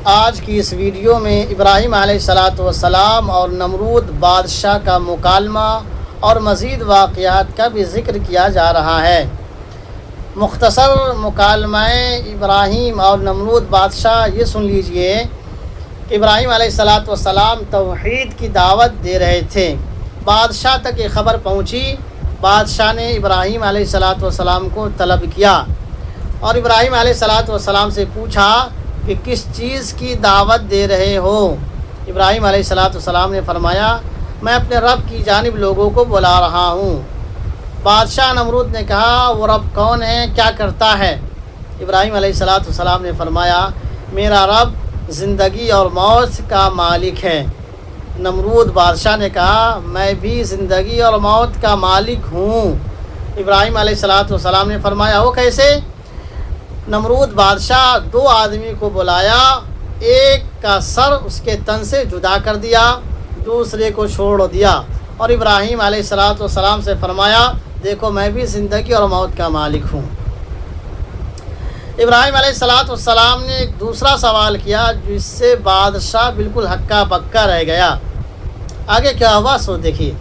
آج کی اس ویڈیو میں ابراہیم علیہ السلام اور نمرود بادشاہ کا مکالمہ اور مزید واقعات کا بھی ذکر کیا جا رہا ہے۔ مختصر مکالمہ ابراہیم اور نمرود بادشاہ یہ سن لیجئے کہ ابراہیم علیہ السلام توحید کی دعوت دے رہے تھے۔ بادشاہ تک یہ خبر پہنچی، بادشاہ نے ابراہیم علیہ السلام کو طلب کیا اور ابراہیم علیہ السلام سے پوچھا کہ کس چیز کی دعوت دے رہے ہو؟ ابراہیم علیہ السلام نے فرمایا، میں اپنے رب کی جانب لوگوں کو بلا رہا ہوں۔ بادشاہ نمرود نے کہا، وہ رب کون ہے، کیا کرتا ہے؟ ابراہیم علیہ السلام نے فرمایا، میرا رب زندگی اور موت کا مالک ہے۔ نمرود بادشاہ نے کہا، میں بھی زندگی اور موت کا مالک ہوں۔ ابراہیم علیہ السلام نے فرمایا، وہ کیسے؟ نمرود بادشاہ دو آدمی کو بلایا، ایک کا سر اس کے تن سے جدا کر دیا، دوسرے کو چھوڑ دیا، اور ابراہیم علیہ السلام سے فرمایا، دیکھو میں بھی زندگی اور موت کا مالک ہوں۔ ابراہیم علیہ السلام نے ایک دوسرا سوال کیا جس سے بادشاہ بالکل ہکا بکا رہ گیا۔ آگے کیا ہوا سو دیکھیے۔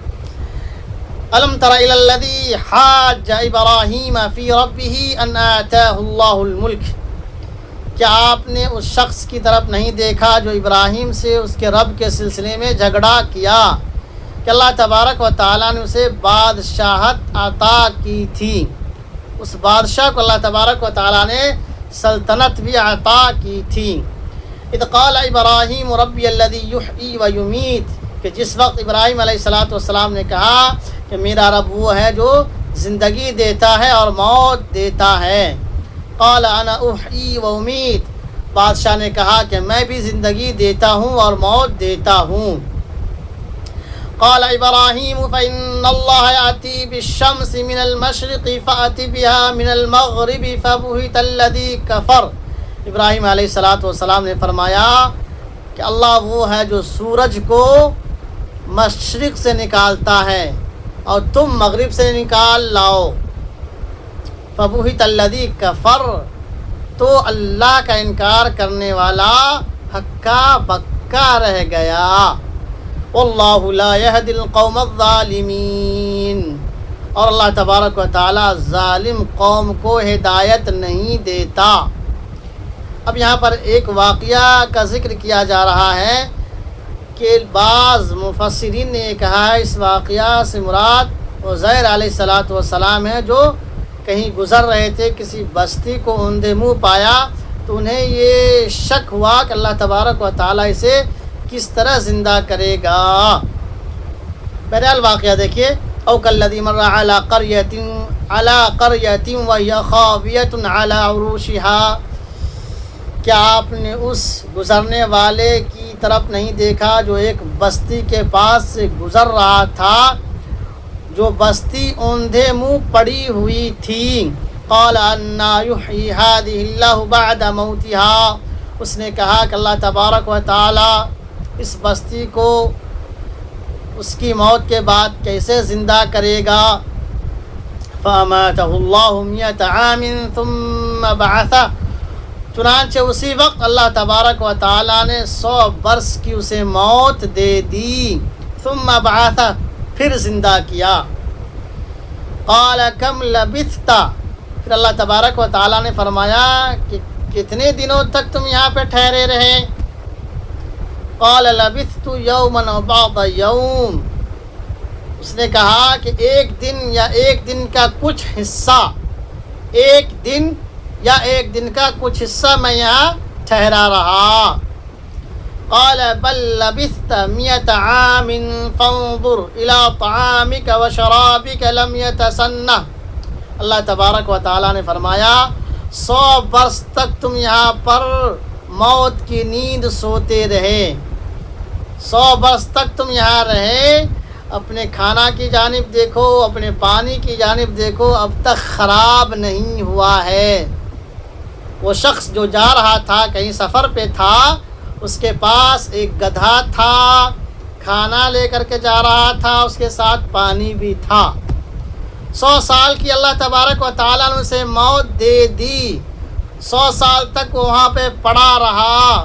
الم تر الی الذی حاج ابراہیم فی ربہ ان آتاہ اللہ الملک، کیا آپ نے اس شخص کی طرف نہیں دیکھا جو ابراہیم سے اس کے رب کے سلسلے میں جھگڑا کیا کہ اللہ تبارک و تعالیٰ نے اسے بادشاہت عطا کی تھی؟ اس بادشاہ کو اللہ تبارک و تعالیٰ نے سلطنت بھی عطا کی تھی۔ اذ قال ابراہیم ربی الذی یحیی و یمیت، کہ جس وقت ابراہیم علیہ السلام نے کہا کہ میرا رب وہ ہے جو زندگی دیتا ہے اور موت دیتا ہے۔ قال انا احیی و امیت، بادشاہ نے کہا کہ میں بھی زندگی دیتا ہوں اور موت دیتا ہوں۔ قال ابراہیم فإن اللہ یأتی بالشمس من المشرق فأت بها من المغرب فبہت الذی کفر، ابراہیم علیہ السلام نے فرمایا کہ اللہ وہ ہے جو سورج کو مشرق سے نکالتا ہے اور تم مغرب سے نکال لاؤ۔ فبہت الذی کفر، تو اللہ کا انکار کرنے والا ہکا بکا رہ گیا۔ واللہ لا یہدی القوم الظالمین، اور اللہ تبارک و تعالی ظالم قوم کو ہدایت نہیں دیتا۔ اب یہاں پر ایک واقعہ کا ذکر کیا جا رہا ہے کہ بعض مفسرین نے کہا ہے اس واقعہ سے مراد عزیر علیہ السلام ہے، جو کہیں گزر رہے تھے، کسی بستی کو اوندے منہ پایا تو انہیں یہ شک ہوا کہ اللہ تبارک و تعالیٰ اسے کس طرح زندہ کرے گا۔ بہرحال واقعہ دیکھیے، او کالذی مر علی قریۃ وہی خاویۃ علی عروشہا، کیا آپ نے اس گزرنے والے کی طرف نہیں دیکھا جو ایک بستی کے پاس سے گزر رہا تھا، جو بستی اوندھے منہ پڑی ہوئی تھی؟ قال انا یحیی ہذہ اللہ بعد موتہا، اس نے کہا کہ اللہ تبارک و تعالی اس بستی کو اس کی موت کے بعد کیسے زندہ کرے گا؟ فاماتہ اللہ 100 عام ثم بعثہ، چنانچہ اسی وقت اللہ تبارک و تعالیٰ نے 100 برس کی اسے موت دے دی۔ ثم بعثہ، پھر زندہ کیا۔ قال کم لبثت، پھر اللہ تبارک و تعالیٰ نے فرمایا کہ کتنے دنوں تک تم یہاں پہ ٹھہرے رہے؟ قال لبثت یوما و بعض یوم، اس نے کہا کہ ایک دن یا ایک دن کا کچھ حصہ، ایک دن یا ایک دن کا کچھ حصہ میں یہاں ٹھہرا رہا۔ قال بل لبثت 100 عام فانظر الى طعامك وشرابك لم يتسنہ، اللہ تبارک و تعالیٰ نے فرمایا 100 برس تک تم یہاں پر موت کی نیند سوتے رہے، 100 برس تک تم یہاں رہے، اپنے کھانا کی جانب دیکھو، اپنے پانی کی جانب دیکھو، اب تک خراب نہیں ہوا ہے۔ وہ شخص جو جا رہا تھا، کہیں سفر پہ تھا، اس کے پاس ایک گدھا تھا، کھانا لے کر کے جا رہا تھا، اس کے ساتھ پانی بھی تھا۔ 100 سال کی اللہ تبارک و تعالیٰ نے اسے موت دے دی، 100 سال تک وہاں پہ پڑا رہا،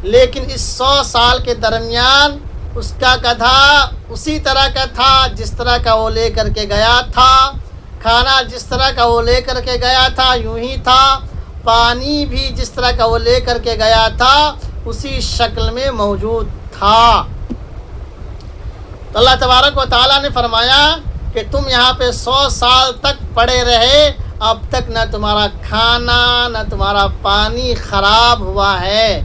لیکن اس 100 سال کے درمیان اس کا گدھا اسی طرح کا تھا جس طرح کا وہ لے کر کے گیا تھا، کھانا جس طرح کا وہ لے کر کے گیا تھا یوں ہی تھا، پانی بھی جس طرح کا وہ لے کر کے گیا تھا اسی شکل میں موجود تھا۔ تو اللہ تبارک و تعالیٰ نے فرمایا کہ تم یہاں پہ 100 سال تک پڑے رہے، اب تک نہ تمہارا کھانا نہ تمہارا پانی خراب ہوا ہے۔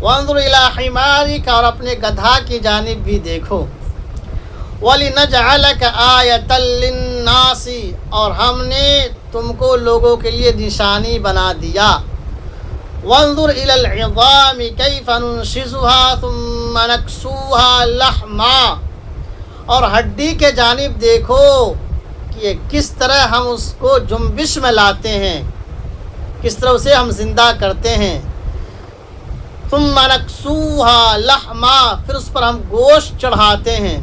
وانظر الی حمارک، اور اپنے گدھا کی جانب بھی دیکھو۔ وَلِنَجْعَلَكَ آیَةً لِلنَّاسِ، اور ہم نے تم کو لوگوں کے لیے نشانی بنا دیا۔ وانظر الی العظام کیف ننشزها ثم نکسوها لحما، اور ہڈی کے جانب دیکھو کہ کس طرح ہم اس کو جنبش میں لاتے ہیں، کس طرح اسے ہم زندہ کرتے ہیں۔ ثم نکسوها لحما، پھر اس پر ہم گوشت چڑھاتے ہیں۔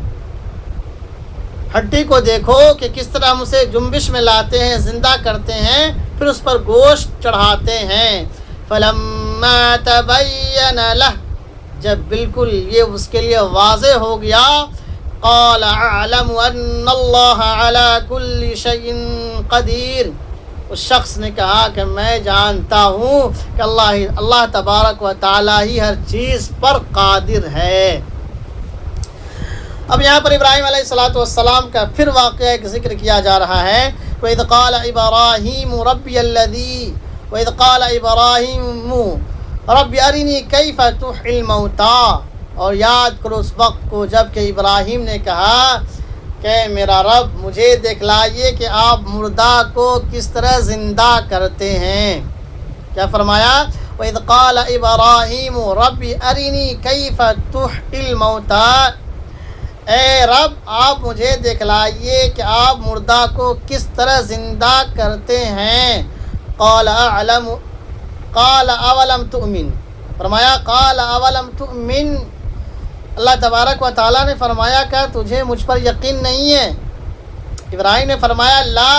ہڈی کو دیکھو کہ کس طرح ہم اسے جنبش میں لاتے ہیں، زندہ کرتے ہیں، پھر اس پر گوشت چڑھاتے ہیں۔ فلما تبین لہ، جب بالکل یہ اس کے لیے واضح ہو گیا، قال اعلم ان اللہ علی کل شیء قدیر، اس شخص نے کہا کہ میں جانتا ہوں کہ اللہ تبارک و تعالی ہی ہر چیز پر قادر ہے۔ اب یہاں پر ابراہیم علیہ السلام کا پھر واقعہ کا ذکر کیا جا رہا ہے۔ وَإِذْ قَالَ إِبْرَاهِيمُ رَبِّيَ الَّذِي وَإِذْ قَالَ إِبْرَاهِيمُ رَبِّ أَرِنِي كَيْفَ تُحْيِي الْمَوْتَىٰ، اور یاد کرو اس وقت کو جب کہ ابراہیم نے کہا کہ میرا رب مجھے دکھلائیے کہ آپ مردہ کو کس طرح زندہ کرتے ہیں۔ کیا فرمایا؟ وَإِذْ قَالَ إِبْرَاهِيمُ رَبِّ أَرِنِي كَيْفَ تُحْيِي الْمَوْتَىٰ، اے رب آپ مجھے دکھلائیے کہ آپ مردہ کو کس طرح زندہ کرتے ہیں۔ قال اولم تؤمن، فرمایا قال اولم تؤمن، اللہ تبارک و تعالیٰ نے فرمایا کہ تجھے مجھ پر یقین نہیں ہے؟ ابراہیم نے فرمایا لا،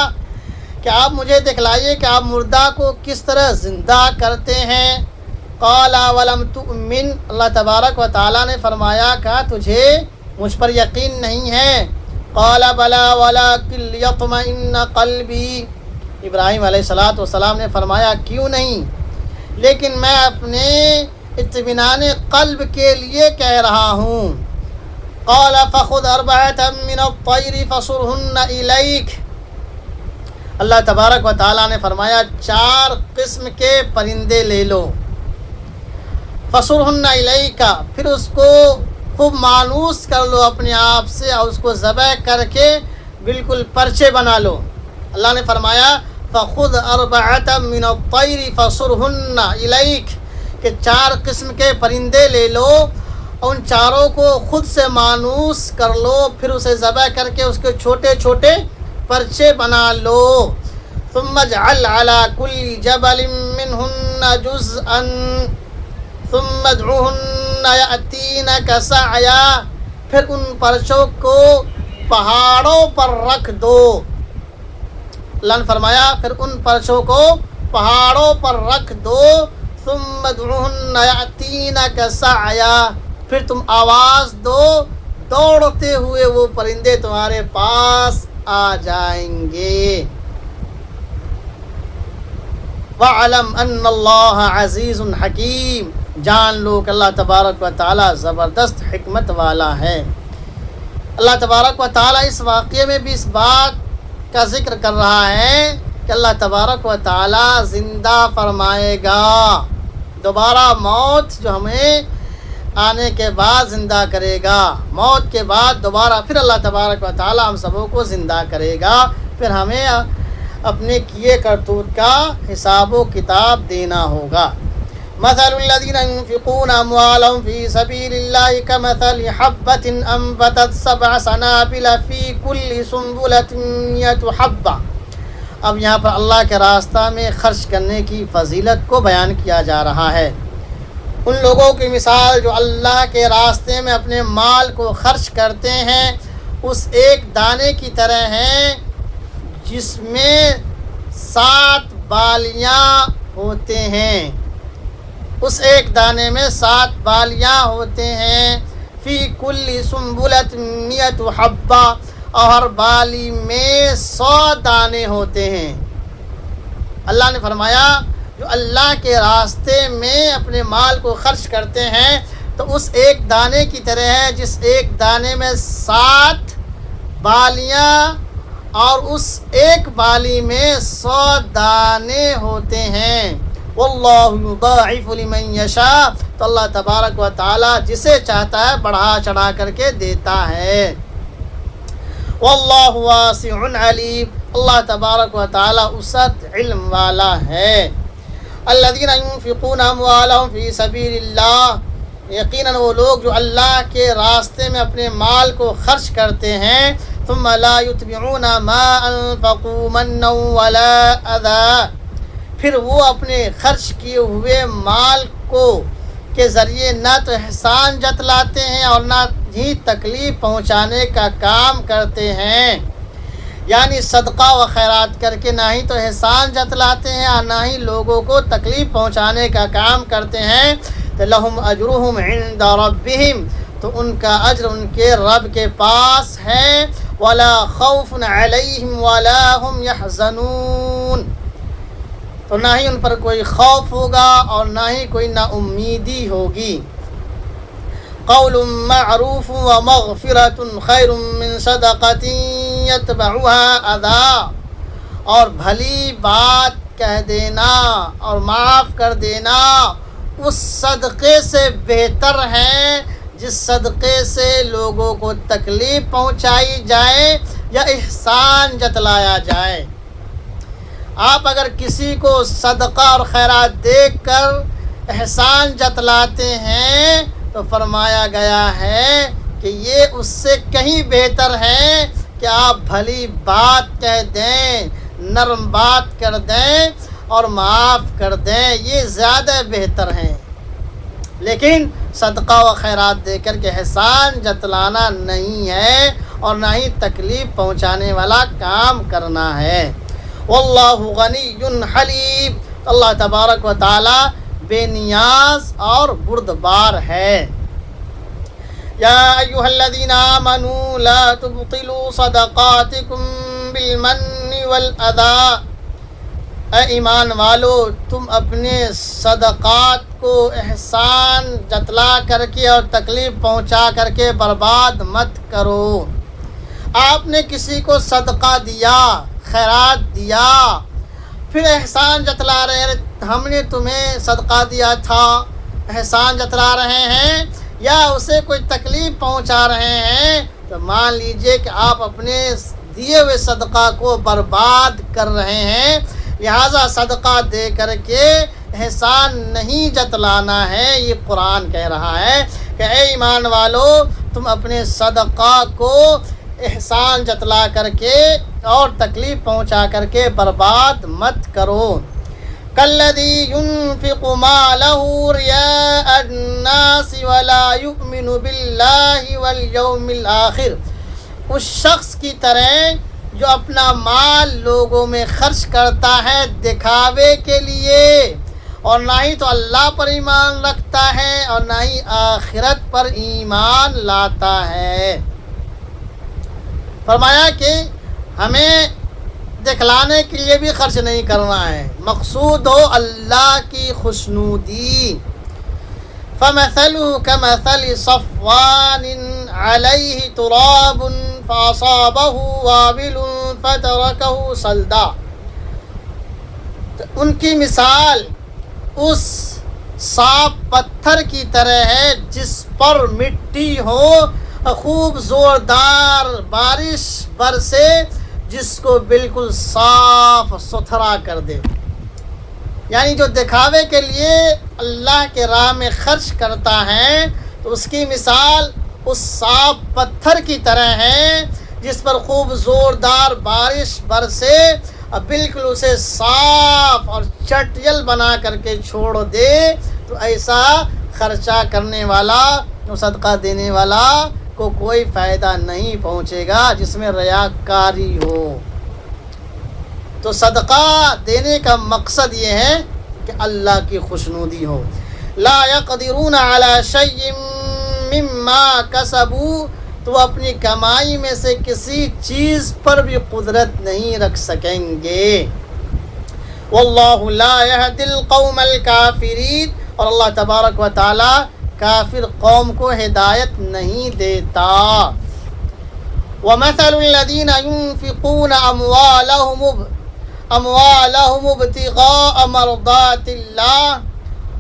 کہ آپ مجھے دکھلائیے کہ آپ مردہ کو کس طرح زندہ کرتے ہیں۔ قال اولم تؤمن، اللہ تبارک و تعالیٰ نے فرمایا کہ تجھے مجھ پر یقین نہیں ہے۔ قال بلا ولکن لیطمئن قلبی، ابراہیم علیہ السلام نے فرمایا کیوں نہیں، لیکن میں اپنے اطمینان قلب کے لیے کہہ رہا ہوں۔ قال فخذ أربعة من الطير فصرهن إليك، اللہ تبارک و تعالیٰ نے فرمایا 4 قسم کے پرندے لے لو۔ فصرهن إليك، پھر اس کو خوب مانوس کر لو اپنے آپ سے اور اس کو ذبح کر کے بالکل پرچے بنا لو۔ اللہ نے فرمایا فخذ أربعة من الطير فصرهن إليك، کہ 4 قسم کے پرندے لے لو، ان چاروں کو خود سے مانوس کر لو، پھر اسے ذبح کر کے اس کے چھوٹے چھوٹے پرچے بنا لو۔ ثم اجعل على كل جبل منهن جزءا ثم ادعوهن يأتينك سعيا، پھر ان پرچوں کو پہاڑوں پر رکھ دو۔ اللہ نے فرمایا پھر ان پرچوں کو پہاڑوں پر رکھ دو۔ ثم ادعوهن يأتينك سعيا، پھر تم آواز دو، دوڑتے ہوئے وہ پرندے تمہارے پاس آ جائیں گے۔ وَاعْلَمْ أَنَّ اللَّهَ عَزِيزٌ حَكِيمٌ، جان لو کہ اللہ تبارک و تعالیٰ زبردست حکمت والا ہے۔ اللہ تبارک و تعالیٰ اس واقعے میں بھی اس بات کا ذکر کر رہا ہے کہ اللہ تبارک و تعالیٰ زندہ فرمائے گا، دوبارہ موت جو ہمیں آنے کے بعد زندہ کرے گا، موت کے بعد دوبارہ پھر اللہ تبارک و تعالیٰ ہم سبوں کو زندہ کرے گا، پھر ہمیں اپنے کیے کرتوت کا حساب و کتاب دینا ہوگا۔ مثل الذين ينفقون أموالهم في سبيل الله كمثل حبة أنبتت 7 سنابل في كل سنبلة 100 حبة، اب یہاں پر اللہ کے راستہ میں خرچ کرنے کی فضیلت کو بیان کیا جا رہا ہے۔ ان لوگوں کی مثال جو اللہ کے راستے میں اپنے مال کو خرچ کرتے ہیں اس ایک دانے کی طرح ہیں جس میں 7 بالیاں ہوتے ہیں۔ اس ایک دانے میں 7 بالیاں ہوتے ہیں، فی کل سنبلۃ 100 حبہ، اور ہر بالی میں 100 دانے ہوتے ہیں۔ اللہ نے فرمایا جو اللہ کے راستے میں اپنے مال کو خرچ کرتے ہیں تو اس ایک دانے کی طرح ہے جس ایک دانے میں 7 بالیاں اور اس ایک بالی میں 100 دانے ہوتے ہیں۔ واللہ یضاعف لمن یشاء، تو اللہ تبارک و تعالی جسے چاہتا ہے بڑھا چڑھا کر کے دیتا ہے۔ واللہ واسع علیم، اللہ تبارک و تعالی وسعت علم والا ہے۔ الذین ينفقون اموالهم فی سبیل اللہ، یقیناً وہ لوگ جو اللہ کے راستے میں اپنے مال کو خرچ کرتے ہیں، ثم لا يتبعون ما انفقوا منا ولا اذى، پھر وہ اپنے خرچ کیے ہوئے مال کو کے ذریعے نہ تو احسان جتلاتے ہیں اور نہ ہی تکلیف پہنچانے کا کام کرتے ہیں، یعنی صدقہ و خیرات کر کے نہ ہی تو احسان جتلاتے ہیں اور نہ ہی لوگوں کو تکلیف پہنچانے کا کام کرتے ہیں، تو لہم اجرہم عند ربہم، تو ان کا اجر ان کے رب کے پاس ہے، ولا خوف علیہم ولا هم يحزنون، تو نہ ہی ان پر کوئی خوف ہوگا اور نہ ہی کوئی نا امیدی ہوگی۔ قول معروف ومغفرۃ خیر من صدقۃ یتبعها اذی، اور بھلی بات کہہ دینا اور معاف کر دینا اس صدقے سے بہتر ہے جس صدقے سے لوگوں کو تکلیف پہنچائی جائے یا احسان جتلایا جائے۔ آپ اگر کسی کو صدقہ اور خیرات دیکھ کر احسان جتلاتے ہیں تو فرمایا گیا ہے کہ یہ اس سے کہیں بہتر ہے کہ آپ بھلی بات کہہ دیں، نرم بات کر دیں اور معاف کر دیں، یہ زیادہ بہتر ہیں۔ لیکن صدقہ و خیرات دے کر کے احسان جتلانا نہیں ہے اور نہ ہی تکلیف پہنچانے والا کام کرنا ہے۔ واللہ غنی حلیم، اللہ تبارک و تعالی بے نیاز اور بردبار ہے۔ یا ایھا الذین آمنوا لا تبطلوا صدقاتکم بالمن والاذی، اے ایمان والو تم اپنے صدقات کو احسان جتلا کر کے اور تکلیف پہنچا کر کے برباد مت کرو۔ آپ نے کسی کو صدقہ دیا، خیرات دیا، پھر احسان جتلا رہے ہیں، ہم نے تمہیں صدقہ دیا تھا، احسان جتلا رہے ہیں، یا اسے کوئی تکلیف پہنچا رہے ہیں، تو مان لیجئے کہ آپ اپنے دیے ہوئے صدقہ کو برباد کر رہے ہیں۔ لہٰذا صدقہ دے کر کے احسان نہیں جتلانا ہے۔ یہ قرآن کہہ رہا ہے کہ اے ایمان والو تم اپنے صدقہ کو احسان جتلا کر کے اور تکلیف پہنچا کر کے برباد مت کرو۔ کالذی ينفق مالہ رئاء الناس ولا یؤمن باللہ والیوم الآخر، اس شخص کی طرح جو اپنا مال لوگوں میں خرچ کرتا ہے دکھاوے کے لیے اور نہ ہی تو اللہ پر ایمان رکھتا ہے اور نہ ہی آخرت پر ایمان لاتا ہے۔ فرمایا کہ ہمیں دکھلانے کے لیے بھی خرچ نہیں کرنا ہے، مقصود ہو اللہ کی خوشنودی۔ فَمَثَلُهُ كَمَثَلِ صَفْوَانٍ عَلَيْهِ تُرَابٌ فَأَصَابَهُ وَابِلٌ فَتَرَكَهُ صَلْدًا، ان کی مثال اس صاف پتھر کی طرح ہے جس پر مٹی ہو، خوب زوردار بارش برسے جس کو بالکل صاف ستھرا کر دے۔ یعنی جو دکھاوے کے لیے اللہ کے راہ میں خرچ کرتا ہے تو اس کی مثال اس صاف پتھر کی طرح ہے جس پر خوب زوردار بارش برسے اور بالکل اسے صاف اور چٹیل بنا کر کے چھوڑ دے، تو ایسا خرچہ کرنے والا، صدقہ دینے والا کو کوئی فائدہ نہیں پہنچے گا جس میں ریاکاری ہو۔ تو صدقہ دینے کا مقصد یہ ہے کہ اللہ کی خوشنودی ہو۔ لا يقدرون على شيء مما كسبوا، تو اپنی کمائی میں سے کسی چیز پر بھی قدرت نہیں رکھ سکیں گے۔ واللہ لا يهدي القوم الكافرین، اور اللہ تبارک و تعالی کافر قوم کو ہدایت نہیں دیتا۔ ومثل الذین ينفقون اموالهم ابتغاء مرضات اللہ،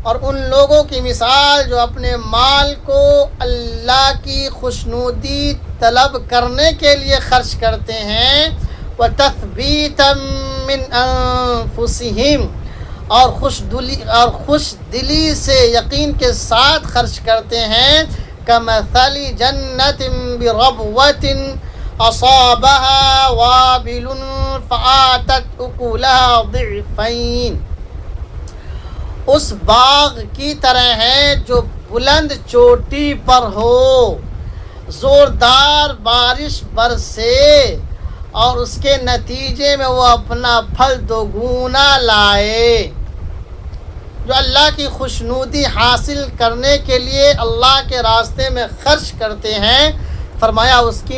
اور ان لوگوں کی مثال جو اپنے مال کو اللہ کی خوشنودی طلب کرنے کے لیے خرچ کرتے ہیں، وَتَثْبِيتًا مِّنْ أَنفُسِهِمْ، اور خوش دلی سے یقین کے ساتھ خرچ کرتے ہیں، كَمَثَلِ جَنَّةٍ بِرَبْوَةٍ أَصَابَهَا وَابِلٌ فَآتَتْ أُكُلَهَا ضِعْفَيْنِ، اس باغ کی طرح ہے جو بلند چوٹی پر ہو، زوردار بارش برسے اور اس کے نتیجے میں وہ اپنا پھل دوگنا لائے۔ جو اللہ کی خوشنودی حاصل کرنے کے لیے اللہ کے راستے میں خرچ کرتے ہیں، فرمایا اس کی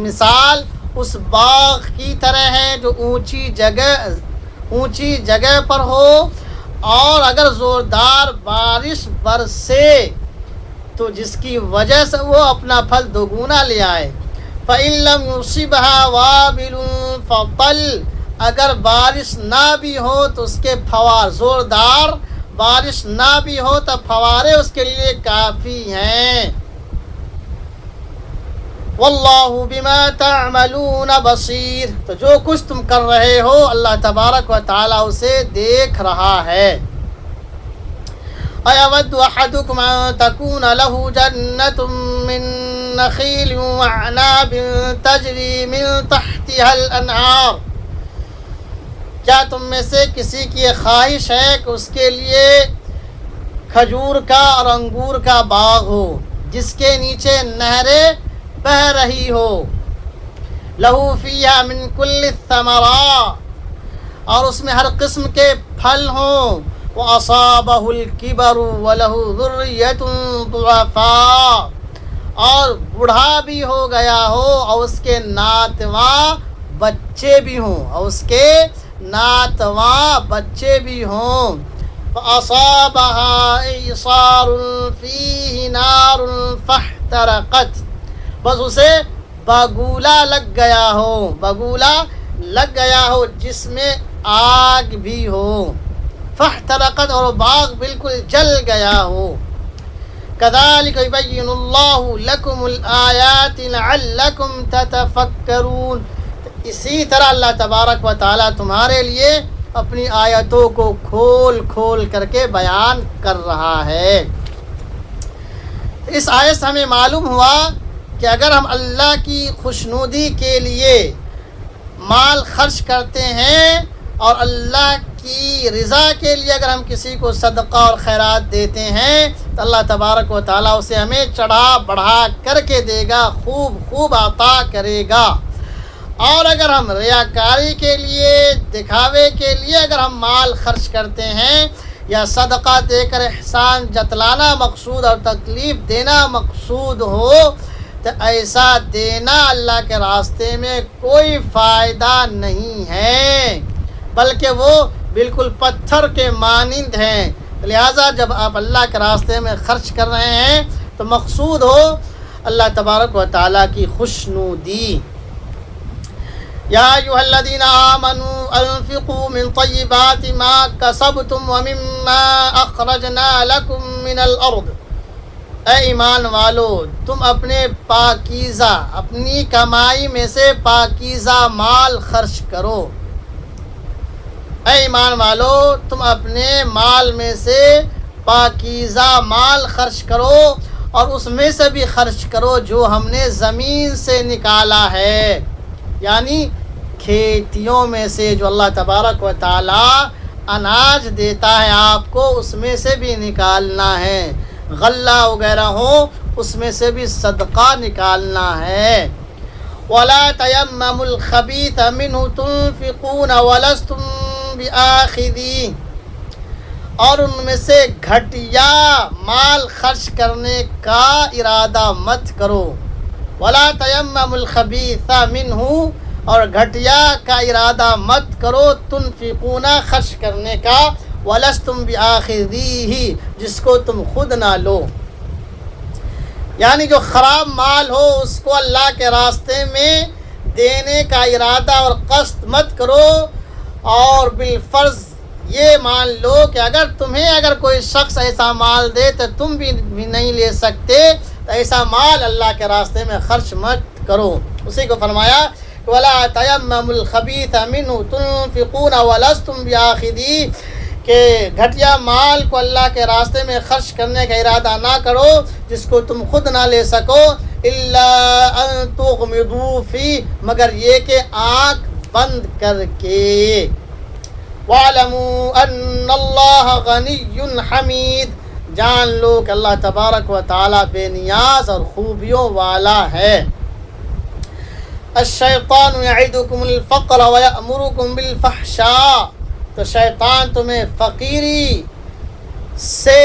مثال اس باغ کی طرح ہے جو اونچی جگہ پر ہو، اور اگر زوردار بارش برسے تو جس کی وجہ سے وہ اپنا پھل دوگنا لے آئے۔ فَإِن لَّمْ يُصِبْهَا وَابِلٌ فَطَلٌّ، اگر بارش نہ بھی ہو تو اس کے فوار، زوردار بارش نہ بھی ہو تو فوارے اس کے لیے کافی ہیں۔ واللہ بما تعملون بصیر، تو جو کچھ تم کر رہے ہو اللہ تبارک و تعالی اسے دیکھ رہا ہے۔ أَيَوَدُّ أَحَدُكُمْ أَن تَكُونَ لَهُ جَنَّةٌ مِّن نَخِيلٍ وَأَعْنَابٍ تَجْرِي مِن تَحْتِهَا الْأَنْهَارُ، کیا تم میں سے کسی کی یہ خواہش ہے کہ اس کے لیے کھجور کا اور انگور کا باغ ہو جس کے نیچے نہریں بہ رہی ہو، لَهُ فِيهَا مِن كُلِّ الثَّمَرَاتِ، اور اس میں ہر قسم کے پھل ہوں، وَأَصَابَهُ الْكِبَرُ وَلَهُ ذُرِّيَّةٌ ضُعَفَاءُ، اور بوڑھا بھی ہو گیا ہو اور اس کے ناتواں بچے بھی ہوں، فَأَصَابَهَا إِعْصَارٌ فِيهِ نَارٌ فَاحْتَرَقَتْ، بس اسے بگولا لگ گیا ہو جس میں آگ بھی ہو، فاحترقت، اور باغ بالکل جل گیا ہو۔ كذلك يبين الله لكم الآيات لعلكم تتفكرون، اسی طرح اللہ تبارک و تعالی تمہارے لیے اپنی آیتوں کو کھول کھول کر کے بیان کر رہا ہے۔ اس آیت سے ہمیں معلوم ہوا کہ اگر ہم اللہ کی خوشنودی کے لیے مال خرچ کرتے ہیں اور اللہ کی رضا کے لیے اگر ہم کسی کو صدقہ اور خیرات دیتے ہیں تو اللہ تبارک و تعالیٰ اسے ہمیں چڑھا بڑھا کر کے دے گا، خوب عطا کرے گا۔ اور اگر ہم ریاکاری کے لیے، دکھاوے کے لیے اگر ہم مال خرچ کرتے ہیں یا صدقہ دے کر احسان جتلانا مقصود اور تکلیف دینا مقصود ہو تو ایسا دینا اللہ کے راستے میں کوئی فائدہ نہیں ہے، بلکہ وہ بالکل پتھر کے مانند ہیں۔ لہٰذا جب آپ اللہ کے راستے میں خرچ کر رہے ہیں تو مقصود ہو اللہ تبارک و تعالیٰ کی خوشنودی۔ یا ایھا الذین آمنوا انفقوا من طیبات ما کسبتم ومما اخرجنا لکم من الارض، اے ایمان والو تم اپنے پاکیزہ، اپنی کمائی میں سے پاکیزہ مال خرچ کرو۔ اے ایمان والو تم اپنے مال میں سے پاکیزہ مال خرچ کرو، اور اس میں سے بھی خرچ کرو جو ہم نے زمین سے نکالا ہے، یعنی کھیتیوں میں سے جو اللہ تبارک و تعالی اناج دیتا ہے آپ کو، اس میں سے بھی نکالنا ہے۔ غلہ وغیرہ ہو اس میں سے بھی صدقہ نکالنا ہے۔ وَلَا تَيَمَّمُوا الْخَبِيثَ مِنْهُ تُنْفِقُونَ وَلَسْتُمْ بِآخِذِيهِ، اور ان میں سے گھٹیا مال خرچ کرنے کا ارادہ مت کرو. ولا تیمموا الخبیث منہ، اور گھٹیا کا ارادہ مت کرو تنفقون خرچ کرنے کا، ولستم بآخذیہ جس کو تم خود نہ لو. یعنی جو خراب مال ہو اس کو اللہ کے راستے میں دینے کا ارادہ اور قصد مت کرو، اور بالفرض یہ مان لو کہ اگر کوئی شخص ایسا مال دے تو تم بھی نہیں لے سکتے، تو ایسا مال اللہ کے راستے میں خرچ مت کرو. اسی کو فرمایا وَلَا تَيَمَّمُوا الْخَبِيثَ مِنْهُ تُنْفِقُونَ وَلَسْتُمْ بِآخِذِيهِ، کہ گھٹیا مال کو اللہ کے راستے میں خرچ کرنے کا ارادہ نہ کرو جس کو تم خود نہ لے سکو، إِلَّا أَن تُغْمِضُوا فِيهِ، مگر یہ کہ آنکھ بند کر کے. وَاعْلَمُوا أَنَّ اللَّهَ غَنِيٌّ حَمِيدٌ، جان لو کہ اللہ تبارک و تعالیٰ بے نیاز اور خوبیوں والا ہے. الشیطان یعدکم الفقر ویأمرکم بالفحشاء، تو شیطان تمہیں فقیری سے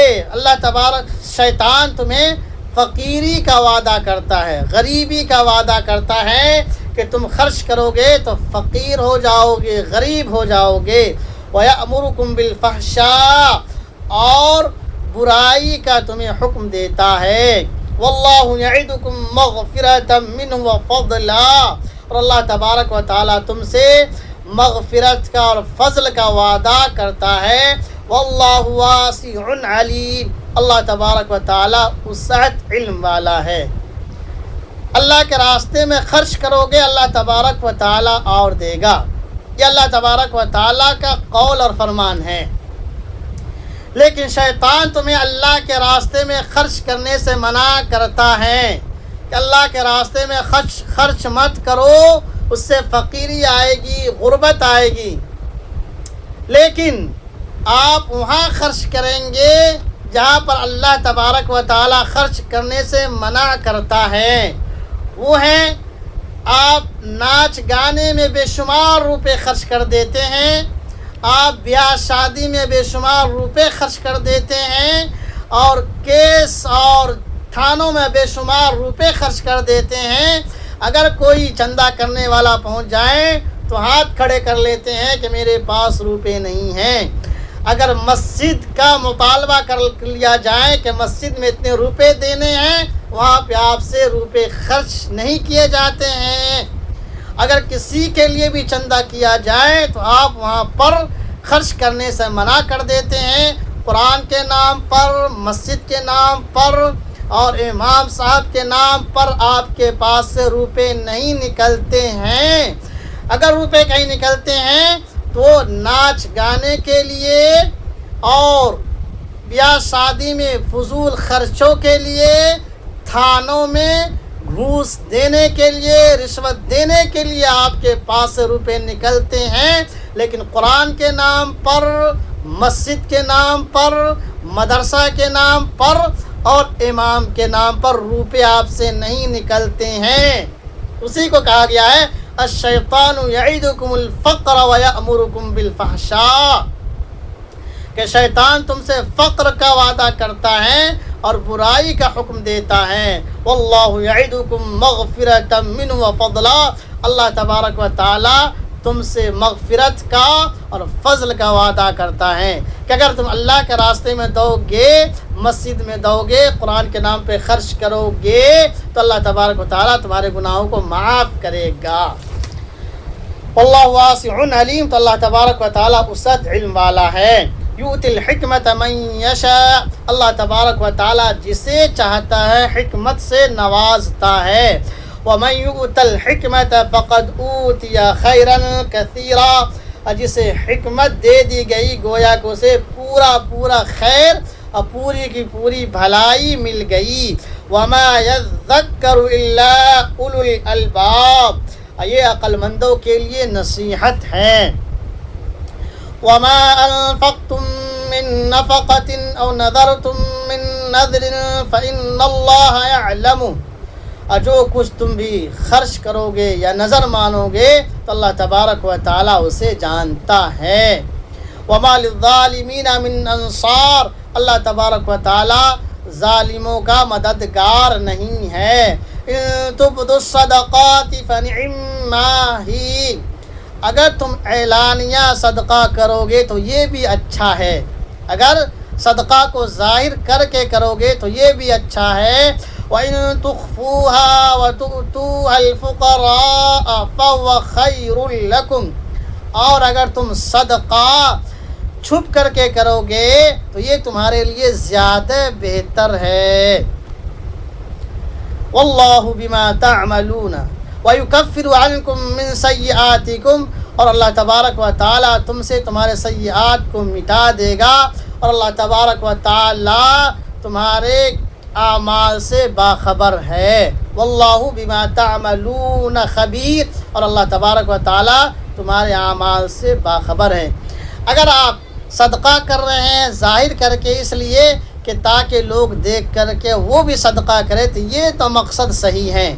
شیطان تمہیں فقیری کا وعدہ کرتا ہے، غریبی کا وعدہ کرتا ہے کہ تم خرچ کرو گے تو فقیر ہو جاؤ گے، غریب ہو جاؤ گے. وَيَأْمُرُكُمْ بِالْفَحْشَاءِ، اور برائی کا تمہیں حکم دیتا ہے. وَاللَّهُ يَعِدُكُمْ مَغْفِرَةً مِّنْهُ وَفَضْلًا، اور اللہ تبارک و تعالیٰ تم سے مغفرت کا اور فضل کا وعدہ کرتا ہے. وَاللَّهُ وَاسِعٌ عَلِيمٌ، اللہ تبارک و تعالیٰ وسعت علم والا ہے. اللہ کے راستے میں خرچ کرو گے اللہ تبارک و تعالیٰ اور دے گا. یہ اللہ تبارک و تعالیٰ کا قول اور فرمان ہے. لیکن شیطان تمہیں اللہ کے راستے میں خرچ کرنے سے منع کرتا ہے کہ اللہ کے راستے میں خرچ مت کرو، اس سے فقیری آئے گی، غربت آئے گی. لیکن آپ وہاں خرچ کریں گے جہاں پر اللہ تبارک و تعالیٰ خرچ کرنے سے منع کرتا ہے. وہ ہیں آپ ناچ گانے میں بے شمار روپے خرچ کر دیتے ہیں، آپ بیاہ شادی میں بے شمار روپے خرچ کر دیتے ہیں، اور کیس اور تھانوں میں بے شمار روپے خرچ کر دیتے ہیں. اگر کوئی چندہ کرنے والا پہنچ جائے تو ہاتھ کھڑے کر لیتے ہیں کہ میرے پاس روپے نہیں ہیں. اگر مسجد کا مطالبہ کر لیا جائے کہ مسجد میں اتنے روپے دینے ہیں، وہاں پہ آپ سے روپے خرچ نہیں کیے جاتے ہیں. اگر کسی کے لیے بھی چندہ کیا جائے تو آپ وہاں پر خرچ کرنے سے منع کر دیتے ہیں. قرآن کے نام پر، مسجد کے نام پر اور امام صاحب کے نام پر آپ کے پاس سے روپے نہیں نکلتے ہیں. اگر روپے کہیں نکلتے ہیں تو ناچ گانے کے لیے اور بیاہ شادی میں فضول خرچوں کے لیے، تھانوں میں گھوس دینے کے لیے، رشوت دینے کے لیے آپ کے پاس سے روپے نکلتے ہیں. لیکن قرآن کے نام پر، مسجد کے نام پر، مدرسہ کے نام پر اور امام کے نام پر روپے آپ سے نہیں نکلتے ہیں. اسی کو کہا گیا ہے الشیطان یعدکم الفقر ویأمرکم بالفحشاء، کہ شیطان تم سے فقر کا وعدہ کرتا ہے اور برائی کا حکم دیتا ہے. واللہ یعدکم مغفرۃ منہ وفضلا، اللہ تبارک و تعالی تم سے مغفرت کا اور فضل کا وعدہ کرتا ہے کہ اگر تم اللہ کے راستے میں دو گے، مسجد میں دو گے، قرآن کے نام پہ خرچ کرو گے تو اللہ تبارک و تعالیٰ تمہارے گناہوں کو معاف کرے گا. واللہ واسع علیم، تو اللہ تبارک و تعالیٰ وسعت علم والا ہے. یؤتی الحکمت من یشاء، اللہ تبارک و تعالیٰ جسے چاہتا ہے حکمت سے نوازتا ہے. وَمَن يُؤْتَ الْحِكْمَةَ فَقَدْ أُوتِيَ خَيْرًا كَثِيرًا، جسے حکمت دے دی گئی گویا کہ اسے پورا خیر اور پوری کی پوری بھلائی مل گئی. وَمَا يَذَّكَّرُ إِلَّا أُولُو الْأَلْبَابِ، یہ عقل مندوں کے لیے نصیحت ہے. وَمَا أَنفَقْتُم مِّن نَّفَقَةٍ أَوْ نَذَرْتُم مِّن نَّذْرٍ فَإِنَّ اللَّهَ يَعْلَمُهُ، اور جو کچھ تم بھی خرچ کرو گے یا نظر مانو گے تو اللہ تبارک و تعالیٰ اسے جانتا ہے. وما للظالمین من انصار، اللہ تبارک و تعالی ظالموں کا مددگار نہیں ہے۔ ان تبدوا الصدقات فنعما ہی، اگر تم اعلانیہ صدقہ کرو گے تو یہ بھی اچھا ہے، اگر صدقہ کو ظاہر کر کے کرو گے تو یہ بھی اچھا ہے۔ وَإِن تُخْفُوهَا وَتُؤْتُوهَا الْفُقَرَاءَ فَهُوَ خَيْرٌ لَكُمْ، اور اگر تم صدقہ چھپ کر کے کرو گے تو یہ تمہارے لیے زیادہ بہتر ہے۔ واللہ بما تعملون وَيُكَفِّرُ عَنْكُم مِّن سَيِّئَاتِكُمْ، اور اللہ تبارک و تعالیٰ تم سے تمہارے سیئات کو مٹا دے گا، اور اللہ تبارک و تعالیٰ تمہارے اعمال سے باخبر ہے۔ واللہ بما تعملون خبیر، اور اللہ تبارک و تعالیٰ تمہارے اعمال سے باخبر ہے۔ اگر آپ صدقہ کر رہے ہیں ظاہر کر کے اس لیے کہ تاکہ لوگ دیکھ کر کے وہ بھی صدقہ کرے تو یہ تو مقصد صحیح ہے،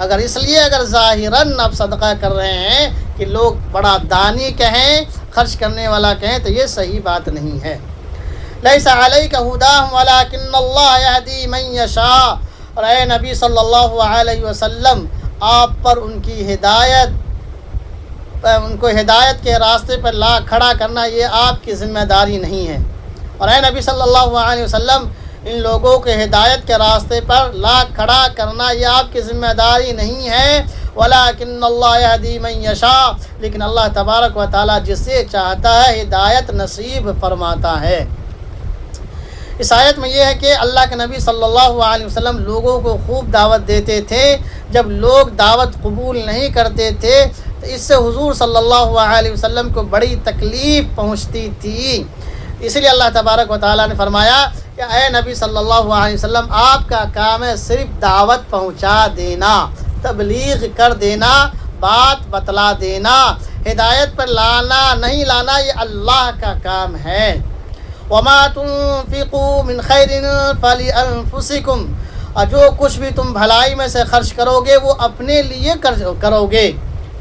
اگر اس لیے اگر ظاہراً آپ صدقہ کر رہے ہیں کہ لوگ بڑا دانی کہیں، خرچ کرنے والا کہیں، تو یہ صحیح بات نہیں ہے۔ لیس علیک ہداہم ولکن اللہ یہدی من یشاء، اور اے نبی صلی اللہ علیہ وسلم آپ پر ان کی ہدایت، ان کو ہدایت کے راستے پر لا کھڑا کرنا یہ آپ کی ذمہ داری نہیں ہے، اور اے نبی صلی اللہ علیہ وسلم ان لوگوں کے ہدایت کے راستے پر لا کھڑا کرنا یہ آپ کی ذمہ داری نہیں ہے۔ وَلَٰكِنَّ اللَّهَ يَهْدِي مَن يَشَاءُ، لیکن اللہ تبارک و تعالیٰ جسے چاہتا ہے ہدایت نصیب فرماتا ہے۔ اس آیت میں یہ ہے کہ اللہ کے نبی صلی اللہ علیہ وسلم لوگوں کو خوب دعوت دیتے تھے، جب لوگ دعوت قبول نہیں کرتے تھے تو اس سے حضور صلی اللہ علیہ وسلم کو بڑی تکلیف پہنچتی تھی۔ اسی لیے اللہ تبارک و تعالیٰ نے فرمایا کہ اے نبی صلی اللہ علیہ وسلم آپ کا کام ہے صرف دعوت پہنچا دینا، تبلیغ کر دینا، بات بتلا دینا، ہدایت پر لانا نہیں لانا یہ اللہ کا کام ہے۔ وَمَا تُنْفِقُوا مِنْ خَيْرٍ فَلِأَنفُسِكُمْ، اور جو کچھ بھی تم بھلائی میں سے خرچ کرو گے وہ اپنے لیے کرو گے،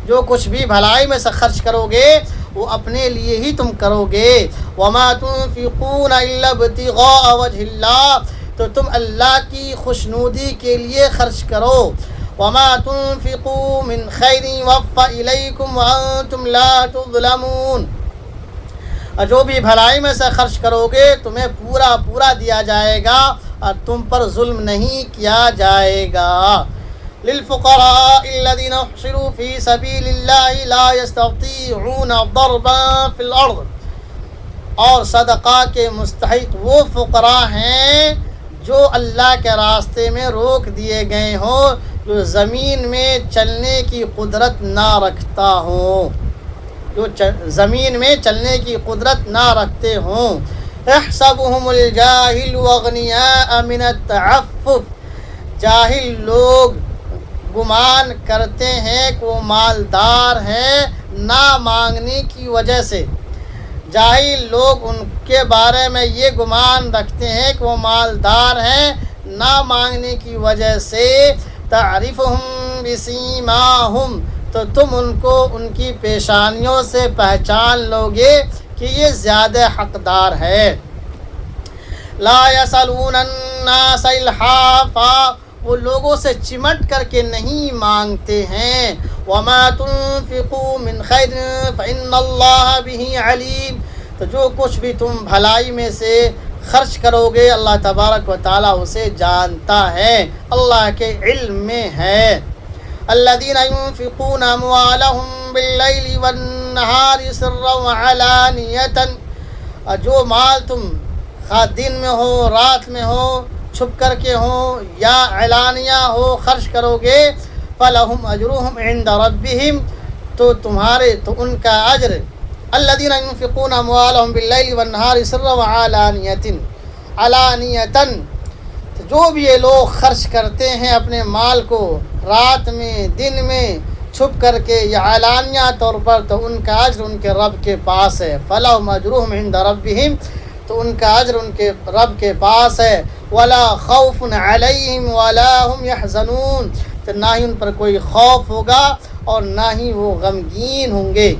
جو کچھ بھی بھلائی میں سے خرچ کرو گے وہ اپنے لیے ہی تم کرو گے۔ وَمَا تُنْفِقُونَ إِلَّا ابْتِغَاءَ وَجْهِ اللَّهِ، تو تم اللہ کی خوشنودی کے لیے خرچ کرو۔ وَمَا تُنْفِقُوا مِنْ خَيْرٍ يُوَفَّ إِلَيْكُمْ وَأَنْتُمْ لَا تُظْلَمُونَ، اور جو بھی بھلائی میں سے خرچ کرو گے تمہیں پورا دیا جائے گا اور تم پر ظلم نہیں کیا جائے گا۔ للفقراء الذين احصروا في سبيل الله لا يستطيعون ضربا في الارض، اور صدقہ کے مستحق وہ فقراء ہیں جو اللہ کے راستے میں روک دیے گئے ہوں، جو زمین میں چلنے کی قدرت نہ رکھتا ہوں، جو زمین میں چلنے کی قدرت نہ رکھتے ہوں۔ احسبهم الجاہل اغنیاء من التعفف، جاہل لوگ گمان کرتے ہیں کہ وہ مالدار ہیں نہ مانگنے کی وجہ سے، جاہل لوگ ان کے بارے میں یہ گمان رکھتے ہیں کہ وہ مالدار ہیں نہ مانگنے کی وجہ سے۔ تعرفهم بسیماہم، تو تم ان کو ان کی پیشانیوں سے پہچان لوگے کہ یہ زیادہ حقدار ہے۔ لا يسألون الناس الحافا، وہ لوگوں سے چمٹ کر کے نہیں مانگتے ہیں۔ وما تنفقوا من خیر فإن اللہ به علیم، تو جو کچھ بھی تم بھلائی میں سے خرچ کرو گے اللہ تبارک و تعالیٰ اسے جانتا ہے، اللہ کے علم میں ہے۔ الذین ينفقون اموالهم باللیل والنہار سرا وعلانیۃ، جو مال تم خواہ دن میں ہو رات میں ہو چھپ کر کے ہوں یا اعلانیہ ہو خرچ کرو گے، فلہم اجرہم عند ربہم، تو ان کا اجر، الذین ينفقون اموالهم باللیل والنہار سرا وعلانیۃ، جو بھی یہ لوگ خرچ کرتے ہیں اپنے مال کو رات میں دن میں چھپ کر کے یا اعلانیہ طور پر، تو ان کا اجر ان کے رب کے پاس ہے۔ فلہم اجرہم عند ربہم، تو ان کا اجر ان کے رب کے پاس ہے۔ ولا خوف علیہم ولا هم يحزنون، تو نہ ہی ان پر کوئی خوف ہوگا اور نہ ہی وہ غمگین ہوں گے۔